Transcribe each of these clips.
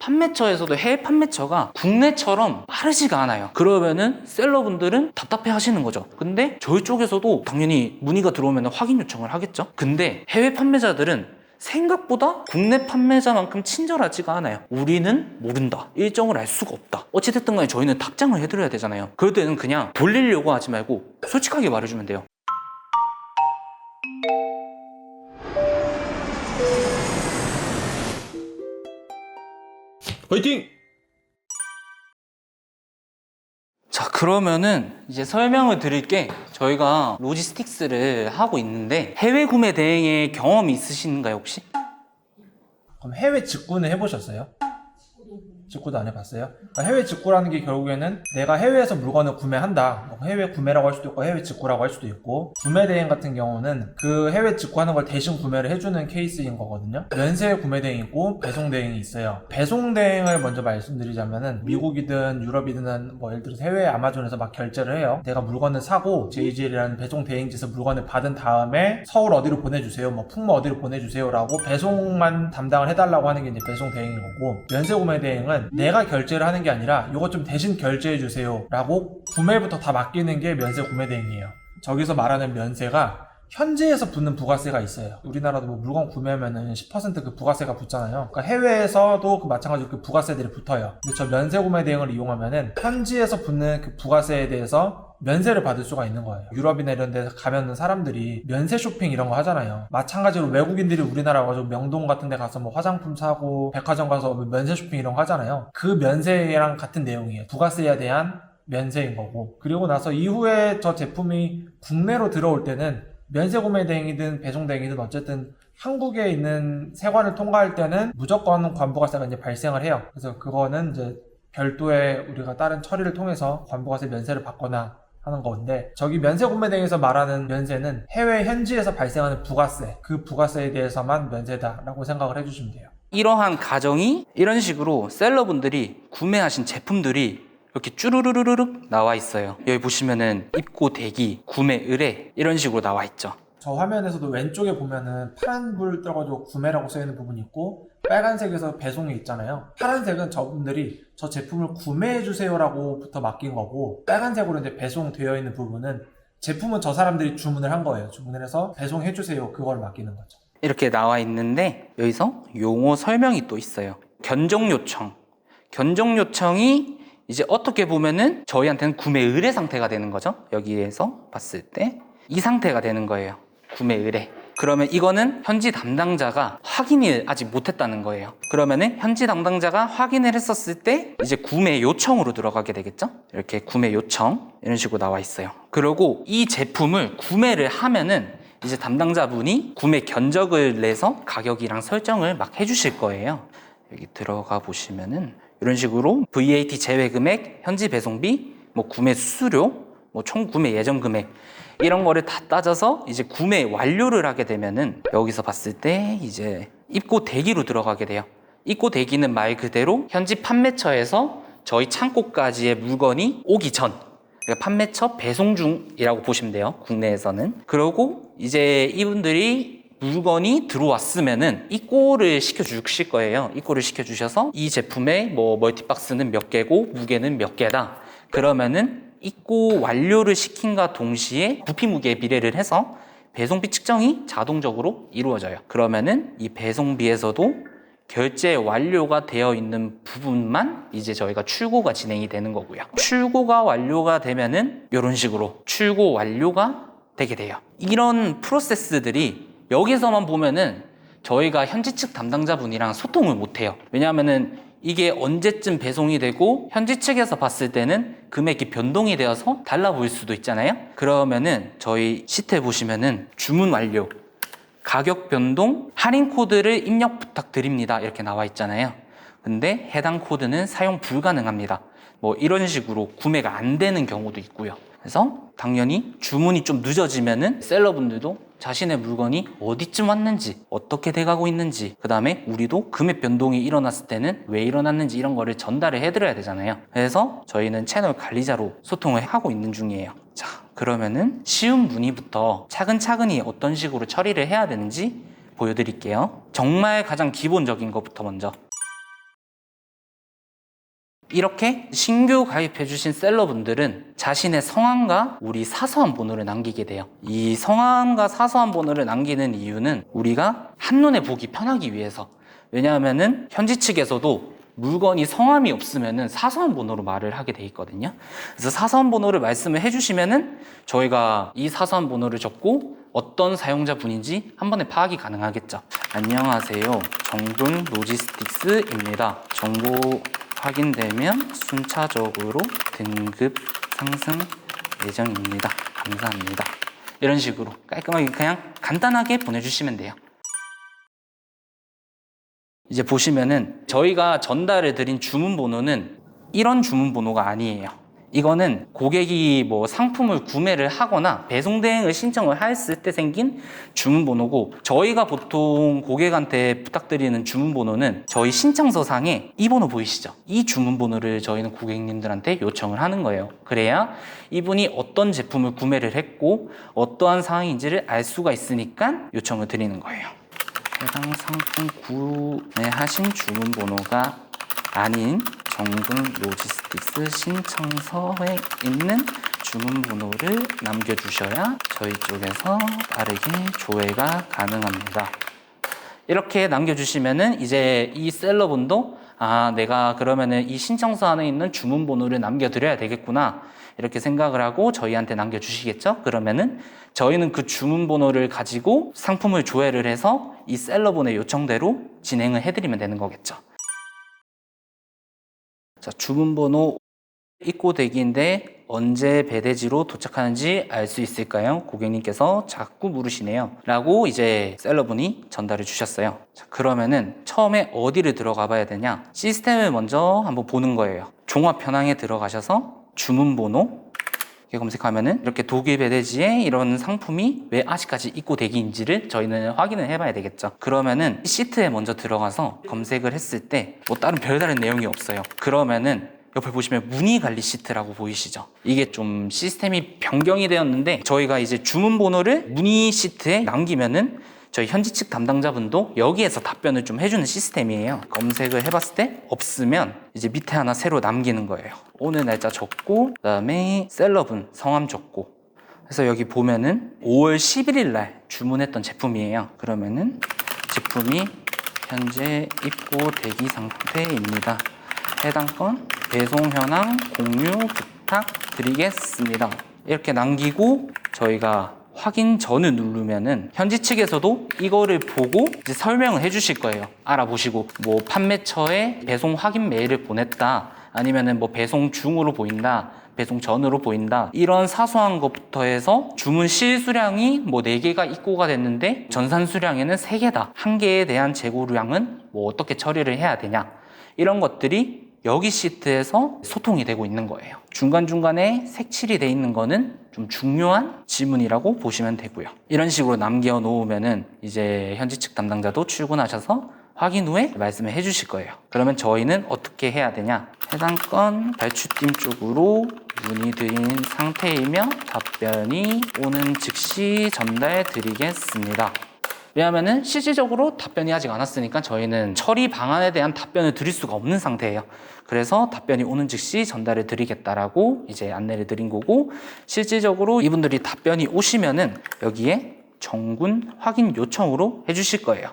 판매처에서도 해외 판매처가 국내처럼 빠르지가 않아요. 그러면은 셀러분들은 답답해 하시는 거죠. 근데 저희 쪽에서도 당연히 문의가 들어오면 확인 요청을 하겠죠. 근데 해외 판매자들은 생각보다 국내 판매자만큼 친절하지가 않아요. 우리는 모른다, 일정을 알 수가 없다, 어찌됐든 간에 저희는 답장을 해드려야 되잖아요. 그럴 때는 그냥 돌리려고 하지 말고 솔직하게 말해주면 돼요. 화이팅! 자, 그러면은 이제 설명을 드릴게, 저희가 로지스틱스를 하고 있는데 해외 구매 대행에 경험이 있으신가요 혹시? 그럼 해외 직구는 해보셨어요? 직구도 안 해봤어요? 그러니까 해외 직구라는 게 결국에는 내가 해외에서 물건을 구매한다, 뭐 해외 구매라고 할 수도 있고 해외 직구라고 할 수도 있고, 구매 대행 같은 경우는 그 해외 직구하는 걸 대신 구매를 해주는 케이스인 거거든요. 면세 구매 대행이고 배송 대행이 있어요. 배송 대행을 먼저 말씀드리자면은 미국이든 유럽이든 뭐 예를 들어서 해외 아마존에서 막 결제를 해요. 내가 물건을 사고 JGL이라는 배송 대행지에서 물건을 받은 다음에 서울 어디로 보내주세요, 뭐 풍무 어디로 보내주세요 라고 배송만 담당을 해달라고 하는 게 이제 배송 대행인 거고, 면세 구매 대행은 내가 결제를 하는 게 아니라 이것 좀 대신 결제해 주세요 라고 구매부터 다 맡기는 게 면세 구매 대행이에요. 저기서 말하는 면세가 현지에서 붙는 부가세가 있어요. 우리나라도 뭐 물건 구매하면은 10% 그 부가세가 붙잖아요. 그러니까 해외에서도 그 마찬가지로 그 부가세들이 붙어요. 근데 저 면세 구매 대행을 이용하면은 현지에서 붙는 그 부가세에 대해서 면세를 받을 수가 있는 거예요. 유럽이나 이런 데 가면은 사람들이 면세 쇼핑 이런 거 하잖아요. 마찬가지로 외국인들이 우리나라 와서 명동 같은 데 가서 뭐 화장품 사고 백화점 가서 뭐 면세 쇼핑 이런 거 하잖아요. 그 면세랑 같은 내용이에요. 부가세에 대한 면세인 거고, 그리고 나서 이후에 저 제품이 국내로 들어올 때는 면세 구매 대행이든 배송 대행이든 어쨌든 한국에 있는 세관을 통과할 때는 무조건 관부가세가 이제 발생을 해요. 그래서 그거는 이제 별도의 우리가 다른 처리를 통해서 관부가세 면세를 받거나 하는 건데, 저기 면세 구매 대행에서 말하는 면세는 해외 현지에서 발생하는 부가세, 그 부가세에 대해서만 면세다라고 생각을 해주시면 돼요. 이러한 가정이 이런 식으로 셀러분들이 구매하신 제품들이 이렇게 쭈루루루룩 나와 있어요. 여기 보시면은 입고 대기, 구매 의뢰 이런 식으로 나와 있죠. 저 화면에서도 왼쪽에 보면은 파란 불 떠가지고 구매라고 써있는 부분이 있고, 빨간색에서 배송이 있잖아요. 파란색은 저분들이 저 제품을 구매해주세요 라고부터 맡긴 거고, 빨간색으로 이제 배송되어 있는 부분은 제품은 저 사람들이 주문을 한 거예요. 주문을 해서 배송해주세요, 그걸 맡기는 거죠. 이렇게 나와 있는데 여기서 용어 설명이 또 있어요. 견적 요청. 견적 요청이 이제 어떻게 보면은 저희한테는 구매 의뢰 상태가 되는 거죠. 여기에서 봤을 때 이 상태가 되는 거예요. 구매 의뢰. 그러면 이거는 현지 담당자가 확인을 아직 못했다는 거예요. 그러면은 현지 담당자가 확인을 했었을 때 이제 구매 요청으로 들어가게 되겠죠. 이렇게 구매 요청 이런 식으로 나와 있어요. 그리고 이 제품을 구매를 하면은 이제 담당자분이 구매 견적을 내서 가격이랑 설정을 막 해주실 거예요. 여기 들어가 보시면은 이런 식으로 VAT 제외 금액, 현지 배송비, 뭐 구매 수수료, 뭐 총 구매 예정 금액 이런 거를 다 따져서 이제 구매 완료를 하게 되면은 여기서 봤을 때 이제 입고 대기로 들어가게 돼요. 입고 대기는 말 그대로 현지 판매처에서 저희 창고까지의 물건이 오기 전, 그러니까 판매처 배송 중이라고 보시면 돼요. 국내에서는. 그러고 이제 이분들이 물건이 들어왔으면은 입고를 시켜주실 거예요. 입고를 시켜주셔서 이 제품의 뭐 멀티박스는 몇 개고 무게는 몇 개다. 그러면은 입고 완료를 시킨과 동시에 부피 무게 비례를 해서 배송비 측정이 자동적으로 이루어져요. 그러면은 이 배송비에서도 결제 완료가 되어 있는 부분만 이제 저희가 출고가 진행이 되는 거고요. 출고가 완료가 되면은 이런 식으로 출고 완료가 되게 돼요. 이런 프로세스들이 여기서만 보면은 저희가 현지 측 담당자분이랑 소통을 못 해요. 왜냐하면은 이게 언제쯤 배송이 되고 현지 측에서 봤을 때는 금액이 변동이 되어서 달라 보일 수도 있잖아요. 그러면은 저희 시트에 보시면은 주문 완료, 가격 변동, 할인 코드를 입력 부탁드립니다 이렇게 나와 있잖아요. 근데 해당 코드는 사용 불가능합니다. 뭐 이런 식으로 구매가 안 되는 경우도 있고요. 그래서 당연히 주문이 좀 늦어지면은 셀러분들도 자신의 물건이 어디쯤 왔는지, 어떻게 돼가고 있는지, 그 다음에 우리도 금액 변동이 일어났을 때는 왜 일어났는지 이런 거를 전달을 해드려야 되잖아요. 그래서 저희는 채널 관리자로 소통을 하고 있는 중이에요. 자, 그러면은 쉬운 문의부터 차근차근히 어떤 식으로 처리를 해야 되는지 보여드릴게요. 정말 가장 기본적인 것부터 먼저 이렇게 신규 가입해주신 셀러분들은 자신의 성함과 우리 사소한 번호를 남기게 돼요. 이 성함과 사소한 번호를 남기는 이유는 우리가 한눈에 보기 편하기 위해서. 왜냐하면은 현지 측에서도 물건이 성함이 없으면은 사소한 번호로 말을 하게 돼 있거든요. 그래서 사소한 번호를 말씀을 해주시면은 저희가 이 사소한 번호를 적고 어떤 사용자분인지 한 번에 파악이 가능하겠죠. 안녕하세요. 정군 로지스틱스입니다. 정보 확인되면 순차적으로 등급 상승 예정입니다. 감사합니다. 이런 식으로 깔끔하게 그냥 간단하게 보내주시면 돼요. 이제 보시면은 저희가 전달해 드린 주문 번호는 이런 주문 번호가 아니에요. 이거는 고객이 뭐 상품을 구매를 하거나 배송 대행을 신청을 했을 때 생긴 주문 번호고, 저희가 보통 고객한테 부탁드리는 주문 번호는 저희 신청서상에 이 번호 보이시죠? 이 주문 번호를 저희는 고객님들한테 요청을 하는 거예요. 그래야 이분이 어떤 제품을 구매를 했고 어떠한 상황인지를 알 수가 있으니까 요청을 드리는 거예요. 해당 상품 구매하신 주문 번호가 아닌 정군 로지스틱스 신청서에 있는 주문 번호를 남겨주셔야 저희 쪽에서 빠르게 조회가 가능합니다. 이렇게 남겨주시면은 이제 이 셀러분도 내가 그러면은 이 신청서 안에 있는 주문 번호를 남겨드려야 되겠구나 이렇게 생각을 하고 저희한테 남겨주시겠죠? 그러면은 저희는 그 주문 번호를 가지고 상품을 조회를 해서 이 셀러분의 요청대로 진행을 해드리면 되는 거겠죠. 자, 주문번호 입고대기인데 언제 배대지로 도착하는지 알 수 있을까요? 고객님께서 자꾸 물으시네요. 라고 이제 셀러분이 전달해 주셨어요. 자, 그러면은 처음에 어디를 들어가 봐야 되냐? 시스템을 먼저 한번 보는 거예요. 종합 현황에 들어가셔서 주문번호 이렇게 검색하면은 이렇게 독일 배대지에 이런 상품이 왜 아직까지 입고대기인지를 저희는 확인을 해봐야 되겠죠. 그러면은 시트에 먼저 들어가서 검색을 했을 때 뭐 다른 별다른 내용이 없어요. 그러면은 옆에 보시면 문의 관리 시트라고 보이시죠? 이게 좀 시스템이 변경이 되었는데 저희가 이제 주문 번호를 문의 시트에 남기면은 저희 현지 측 담당자분도 여기에서 답변을 좀 해주는 시스템이에요. 검색을 해봤을 때 없으면 이제 밑에 하나 새로 남기는 거예요. 오늘 날짜 적고 그다음에 셀러분 성함 적고, 그래서 여기 보면은 5월 11일 날 주문했던 제품이에요. 그러면은 제품이 현재 입고 대기 상태입니다. 해당 건 배송 현황 공유 부탁드리겠습니다. 이렇게 남기고 저희가 확인 전을 누르면은 현지 측에서도 이거를 보고 이제 설명을 해주실 거예요. 알아보시고 뭐 판매처에 배송 확인 메일을 보냈다, 아니면은 뭐 배송 중으로 보인다, 배송 전으로 보인다, 이런 사소한 것부터 해서 주문 실수량이 뭐 4개가 입고가 됐는데 전산 수량에는 3개다, 1개에 대한 재고량은 뭐 어떻게 처리를 해야 되냐, 이런 것들이 여기 시트에서 소통이 되고 있는 거예요. 중간중간에 색칠이 돼 있는 거는 좀 중요한 지문이라고 보시면 되고요. 이런 식으로 남겨 놓으면은 이제 현지 측 담당자도 출근하셔서 확인 후에 말씀을 해 주실 거예요. 그러면 저희는 어떻게 해야 되냐? 해당 건 발주팀 쪽으로 문의드린 상태이며 답변이 오는 즉시 전달 드리겠습니다. 왜냐하면은 실질적으로 답변이 아직 안 왔으니까 저희는 처리 방안에 대한 답변을 드릴 수가 없는 상태예요. 그래서 답변이 오는 즉시 전달을 드리겠다라고 이제 안내를 드린 거고, 실질적으로 이분들이 답변이 오시면은 여기에 정군 확인 요청으로 해주실 거예요.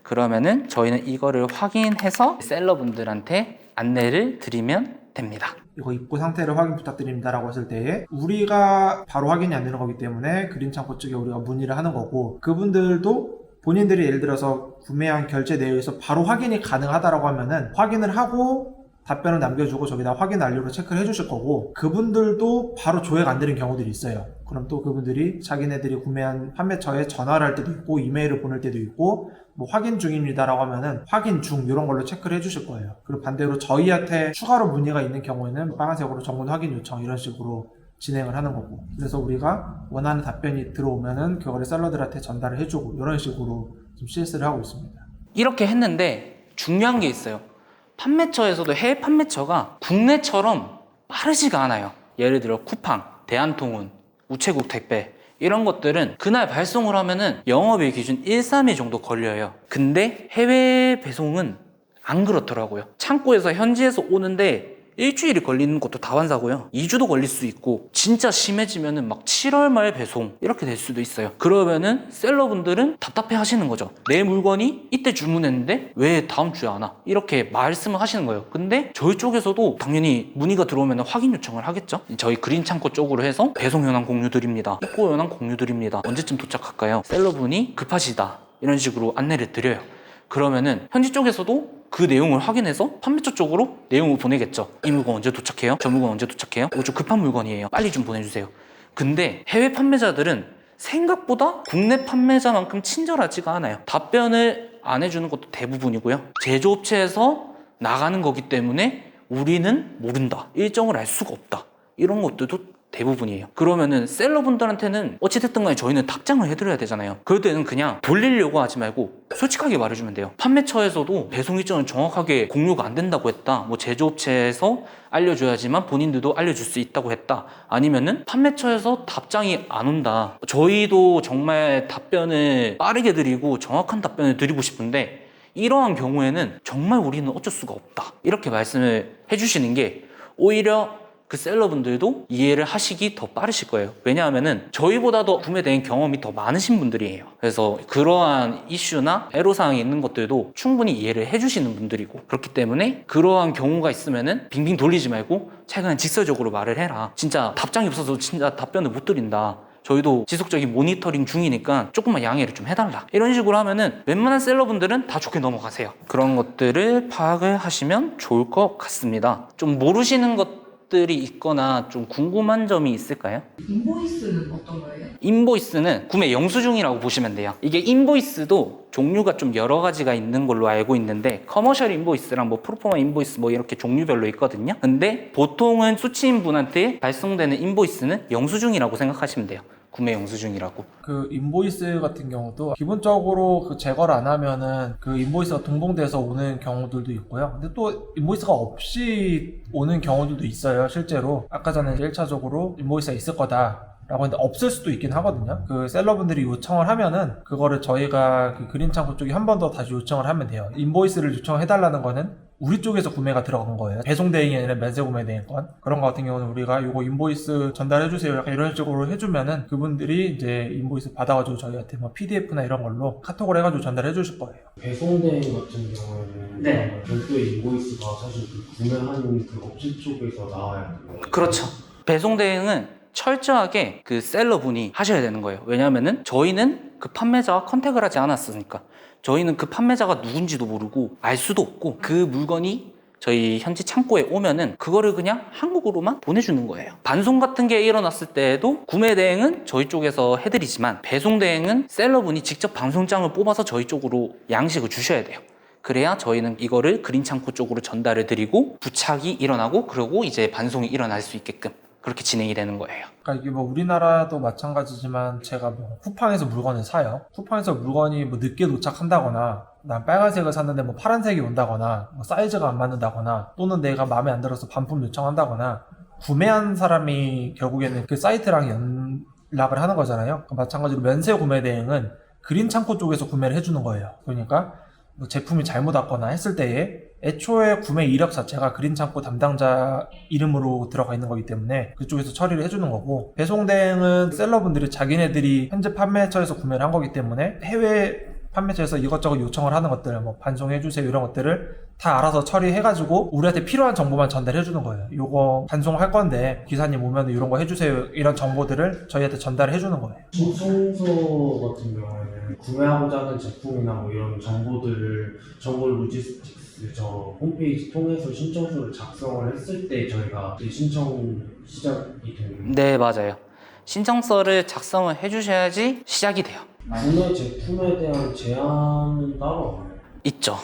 그러면은 저희는 이거를 확인해서 셀러분들한테 안내를 드리면 됩니다. 이거 입고 상태를 확인 부탁드립니다 라고 했을 때에 우리가 바로 확인이 안 되는 거기 때문에 그린창고 측에 우리가 문의를 하는 거고, 그분들도 본인들이 예를 들어서 구매한 결제 내역에서 바로 확인이 가능하다라고 하면은 확인을 하고 답변을 남겨주고 저기다 확인 완료로 체크를 해주실 거고, 그분들도 바로 조회가 안 되는 경우들이 있어요. 그럼 또 그분들이 자기네들이 구매한 판매처에 전화를 할 때도 있고 이메일을 보낼 때도 있고, 뭐 확인 중입니다 라고 하면은 확인 중 이런 걸로 체크를 해주실 거예요. 그리고 반대로 저희한테 추가로 문의가 있는 경우에는 빨간색으로 정문 확인 요청 이런 식으로 진행을 하는 거고, 그래서 우리가 원하는 답변이 들어오면은 그거를 셀러들한테 전달을 해주고 이런 식으로 좀 CS를 하고 있습니다. 이렇게 했는데 중요한 게 있어요. 판매처에서도 해외 판매처가 국내처럼 빠르지가 않아요. 예를 들어 쿠팡, 대한통운, 우체국 택배 이런 것들은 그날 발송을 하면은 영업일 기준 1, 3일 정도 걸려요. 근데 해외 배송은 안 그렇더라고요. 창고에서 현지에서 오는데 일주일이 걸리는 것도 다반사고요. 2주도 걸릴 수 있고 진짜 심해지면은 막 7월 말 배송 이렇게 될 수도 있어요. 그러면은 셀러분들은 답답해 하시는 거죠. 내 물건이 이때 주문했는데 왜 다음 주에 안 와? 이렇게 말씀을 하시는 거예요. 근데 저희 쪽에서도 당연히 문의가 들어오면 확인 요청을 하겠죠. 저희 그린 창고 쪽으로 해서 배송 현황 공유 드립니다. 입고 현황 공유 드립니다. 언제쯤 도착할까요? 셀러분이 급하시다. 이런 식으로 안내를 드려요. 그러면은 현지 쪽에서도 그 내용을 확인해서 판매처 쪽으로 내용을 보내겠죠. 이 물건 언제 도착해요? 저 물건 언제 도착해요? 이거 좀 급한 물건이에요. 빨리 좀 보내주세요. 근데 해외 판매자들은 생각보다 국내 판매자만큼 친절하지가 않아요. 답변을 안 해주는 것도 대부분이고요. 제조업체에서 나가는 거기 때문에 우리는 모른다. 일정을 알 수가 없다. 이런 것들도 대부분이에요. 그러면은 셀러분들한테는 어찌됐든 간에 저희는 답장을 해드려야 되잖아요. 그럴 때는 그냥 돌리려고 하지 말고 솔직하게 말해주면 돼요. 판매처에서도 배송 일정을 정확하게 공유가 안 된다고 했다. 뭐 제조업체에서 알려줘야지만 본인들도 알려줄 수 있다고 했다. 아니면은 판매처에서 답장이 안 온다. 저희도 정말 답변을 빠르게 드리고 정확한 답변을 드리고 싶은데 이러한 경우에는 정말 우리는 어쩔 수가 없다. 이렇게 말씀을 해주시는 게 오히려 그 셀러분들도 이해를 하시기 더 빠르실 거예요. 왜냐하면은 저희보다도 구매 대행 경험이 더 많으신 분들이에요. 그래서 그러한 이슈나 애로사항이 있는 것들도 충분히 이해를 해주시는 분들이고, 그렇기 때문에 그러한 경우가 있으면은 빙빙 돌리지 말고 최대한 직설적으로 말을 해라. 진짜 답장이 없어서 진짜 답변을 못 드린다. 저희도 지속적인 모니터링 중이니까 조금만 양해를 좀 해달라. 이런 식으로 하면은 웬만한 셀러분들은 다 좋게 넘어가세요. 그런 것들을 파악을 하시면 좋을 것 같습니다. 좀 모르시는 것들이 있거나 좀 궁금한 점이 있을까요? 인보이스는 어떤 거예요? 인보이스는 구매 영수증이라고 보시면 돼요. 이게 인보이스도 종류가 좀 여러 가지가 있는 걸로 알고 있는데 커머셜 인보이스랑 뭐 프로포마 인보이스 뭐 이렇게 종류별로 있거든요. 근데 보통은 수취인분한테 발송되는 인보이스는 영수증이라고 생각하시면 돼요. 구매 영수증이라고. 그 인보이스 같은 경우도 기본적으로 그 제거를 안 하면은 그 인보이스가 동봉돼서 오는 경우들도 있고요. 근데 또 인보이스가 없이 오는 경우들도 있어요. 실제로 아까 전에 1차적으로 인보이스가 있을 거다 라고 했는데 없을 수도 있긴 하거든요. 그 셀러분들이 요청을 하면은 그거를 저희가 그 그린 창고 쪽에 한 번 더 다시 요청을 하면 돼요. 인보이스를 요청해달라는 거는 우리 쪽에서 구매가 들어간 거예요. 배송 대행이 아니라 면세 구매 대행권. 그런 거 같은 경우는 우리가 요거 인보이스 전달해주세요. 약간 이런 식으로 해주면은 그분들이 이제 인보이스 받아가지고 저희한테 뭐 PDF나 이런 걸로 카톡을 해가지고 전달해 주실 거예요. 배송대행 같은 경우에는 네. 별도의 인보이스가 사실 그 구매하는 그 업체 쪽에서 나와야 돼요. 그렇죠. 배송 대행은 철저하게 그 셀러분이 하셔야 되는 거예요. 왜냐하면은 저희는 그 판매자와 컨택을 하지 않았으니까. 저희는 그 판매자가 누군지도 모르고 알 수도 없고 그 물건이 저희 현지 창고에 오면은 그거를 그냥 한국으로만 보내주는 거예요. 반송 같은 게 일어났을 때에도 구매 대행은 저희 쪽에서 해드리지만 배송 대행은 셀러분이 직접 방송장을 뽑아서 저희 쪽으로 양식을 주셔야 돼요. 그래야 저희는 이거를 그린 창고 쪽으로 전달을 드리고 부착이 일어나고 그러고 이제 반송이 일어날 수 있게끔 그렇게 진행이 되는 거예요. 그러니까 이게 뭐 우리나라도 마찬가지지만 제가 뭐 쿠팡에서 물건을 사요. 쿠팡에서 물건이 뭐 늦게 도착한다거나 난 빨간색을 샀는데 뭐 파란색이 온다거나 뭐 사이즈가 안 맞는다거나 또는 내가 마음에 안 들어서 반품 요청한다거나 구매한 사람이 결국에는 그 사이트랑 연락을 하는 거잖아요. 마찬가지로 면세 구매 대행은 그린 창고 쪽에서 구매를 해주는 거예요. 그러니까 뭐 제품이 잘못 왔거나 했을 때에 애초에 구매 이력 자체가 그린 창고 담당자 이름으로 들어가 있는 거기 때문에 그쪽에서 처리를 해주는 거고, 배송 대행은 셀러분들이 자기네들이 현재 판매처에서 구매를 한 거기 때문에 해외 판매처에서 이것저것 요청을 하는 것들, 뭐 반송해주세요 이런 것들을 다 알아서 처리해가지고 우리한테 필요한 정보만 전달해주는 거예요. 요거 반송할 건데 기사님 오면 이런 거 해주세요 이런 정보들을 저희한테 전달해주는 거예요. 신청서 같은 경우에는 구매하고자 하는 제품이나 뭐 이런 정보를 로지스틱스 저 홈페이지 통해서 신청서를 작성을 했을 때 저희가 이제 신청 시작이 되는. 네, 맞아요. 신청서를 작성을 해주셔야지 시작이 돼요. 구매 제품에 대한 제한은 따로 없나요? 있죠.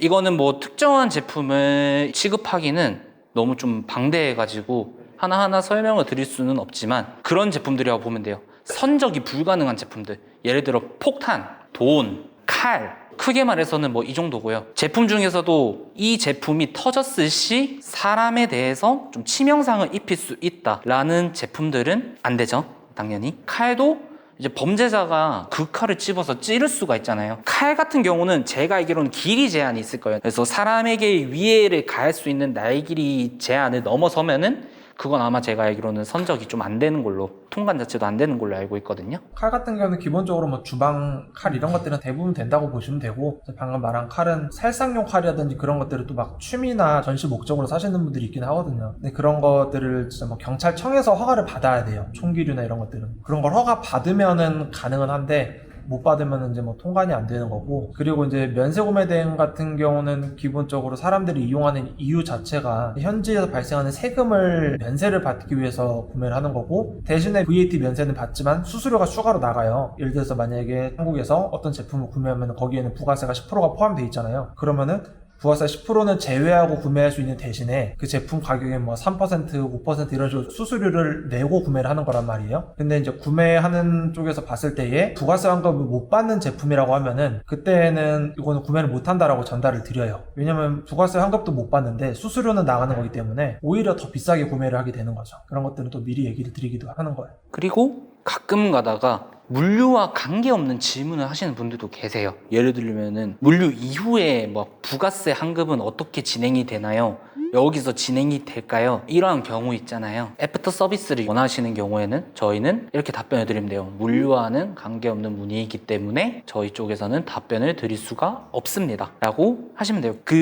이거는 뭐 특정한 제품을 취급하기는 너무 좀 방대해가지고 하나하나 설명을 드릴 수는 없지만 그런 제품들이라고 보면 돼요. 선적이 불가능한 제품들. 예를 들어 폭탄, 돈, 칼. 크게 말해서는 뭐 이 정도고요. 제품 중에서도 이 제품이 터졌을 시 사람에 대해서 좀 치명상을 입힐 수 있다라는 제품들은 안 되죠. 당연히. 칼도 이제 범죄자가 그 칼을 집어서 찌를 수가 있잖아요. 칼 같은 경우는 제가 알기로는 길이 제한이 있을 거예요. 그래서 사람에게 위해를 가할 수 있는 날 길이 제한을 넘어서면은 그건 아마 제가 알기로는 선적이 좀 안 되는 걸로, 통관 자체도 안 되는 걸로 알고 있거든요. 칼 같은 경우는 기본적으로 뭐 주방 칼 이런 것들은 대부분 된다고 보시면 되고, 방금 말한 칼은 살상용 칼이라든지 그런 것들을 또 막 취미나 전시 목적으로 사시는 분들이 있긴 하거든요. 근데 그런 것들을 진짜 뭐 경찰청에서 허가를 받아야 돼요. 총기류나 이런 것들은. 그런 걸 허가 받으면은 가능은 한데, 못 받으면 이제 뭐 통관이 안 되는 거고, 그리고 이제 면세구매 대행 같은 경우는 기본적으로 사람들이 이용하는 이유 자체가 현지에서 발생하는 세금을 면세를 받기 위해서 구매를 하는 거고, 대신에 VAT 면세는 받지만 수수료가 추가로 나가요. 예를 들어서 만약에 한국에서 어떤 제품을 구매하면 거기에는 부가세가 10%가 포함되어 있잖아요. 그러면은 부가세 10%는 제외하고 구매할 수 있는 대신에 그 제품 가격에 뭐 3%, 5% 이런 식으로 수수료를 내고 구매를 하는 거란 말이에요. 근데 이제 구매하는 쪽에서 봤을 때에 부가세 환급을 못 받는 제품이라고 하면은 그때는 이거는 구매를 못 한다라고 전달을 드려요. 왜냐면 부가세 환급도 못 받는데 수수료는 나가는 거기 때문에 오히려 더 비싸게 구매를 하게 되는 거죠. 그런 것들은 또 미리 얘기를 드리기도 하는 거예요. 그리고 가끔 가다가 물류와 관계없는 질문을 하시는 분들도 계세요. 예를 들면은 물류 이후에 뭐 부가세 환급은 어떻게 진행이 되나요? 여기서 진행이 될까요? 이러한 경우 있잖아요. 애프터 서비스를 원하시는 경우에는 저희는 이렇게 답변을 드리면 돼요. 물류와는 관계없는 문의이기 때문에 저희 쪽에서는 답변을 드릴 수가 없습니다 라고 하시면 돼요. 그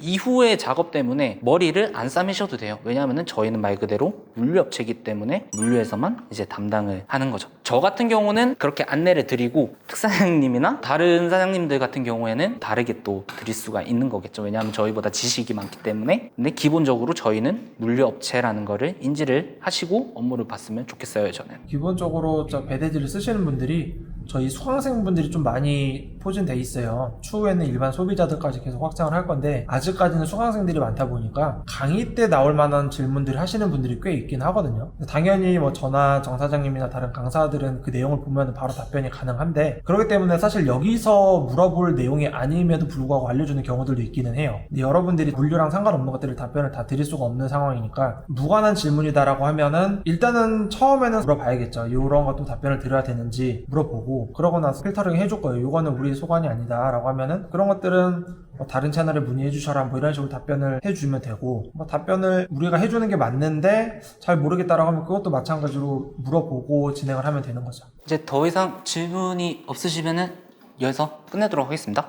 이후의 작업 때문에 머리를 안 싸매셔도 돼요. 왜냐하면 저희는 말 그대로 물류업체이기 때문에 물류에서만 이제 담당을 하는 거죠. 저 같은 경우는 그렇게 안내를 드리고, 특사장님이나 다른 사장님들 같은 경우에는 다르게 또 드릴 수가 있는 거겠죠. 왜냐하면 저희보다 지식이 많기 때문에. 근데 기본적으로 저희는 물류업체라는 거를 인지를 하시고 업무를 봤으면 좋겠어요, 저는. 기본적으로 저 배대지를 쓰시는 분들이 저희 수강생분들이 좀 많이 포진돼 있어요. 추후에는 일반 소비자들까지 계속 확장을 할 건데, 아직까지는 수강생들이 많다 보니까 강의 때 나올 만한 질문들을 하시는 분들이 꽤 있긴 하거든요. 당연히 뭐 저나 정 사장님이나 다른 강사들은 그 내용을 보면 바로 답변이 가능한데, 그렇기 때문에 사실 여기서 물어볼 내용이 아님에도 불구하고 알려주는 경우들도 있기는 해요. 근데 여러분들이 물류랑 상관없는 것들을 답변을 다 드릴 수가 없는 상황이니까 무관한 질문이다라고 하면은 일단은 처음에는 물어봐야겠죠. 이런 것도 답변을 드려야 되는지 물어보고, 그러고 나서 필터링 해줄 거예요. 이거는 우리 소관이 아니다 라고 하면은 그런 것들은 뭐 다른 채널에 문의해 주셔라 뭐 이런 식으로 답변을 해주면 되고, 뭐 답변을 우리가 해주는 게 맞는데 잘 모르겠다라고 하면 그것도 마찬가지로 물어보고 진행을 하면 되는 거죠. 이제 더 이상 질문이 없으시면은 여기서 끝내도록 하겠습니다.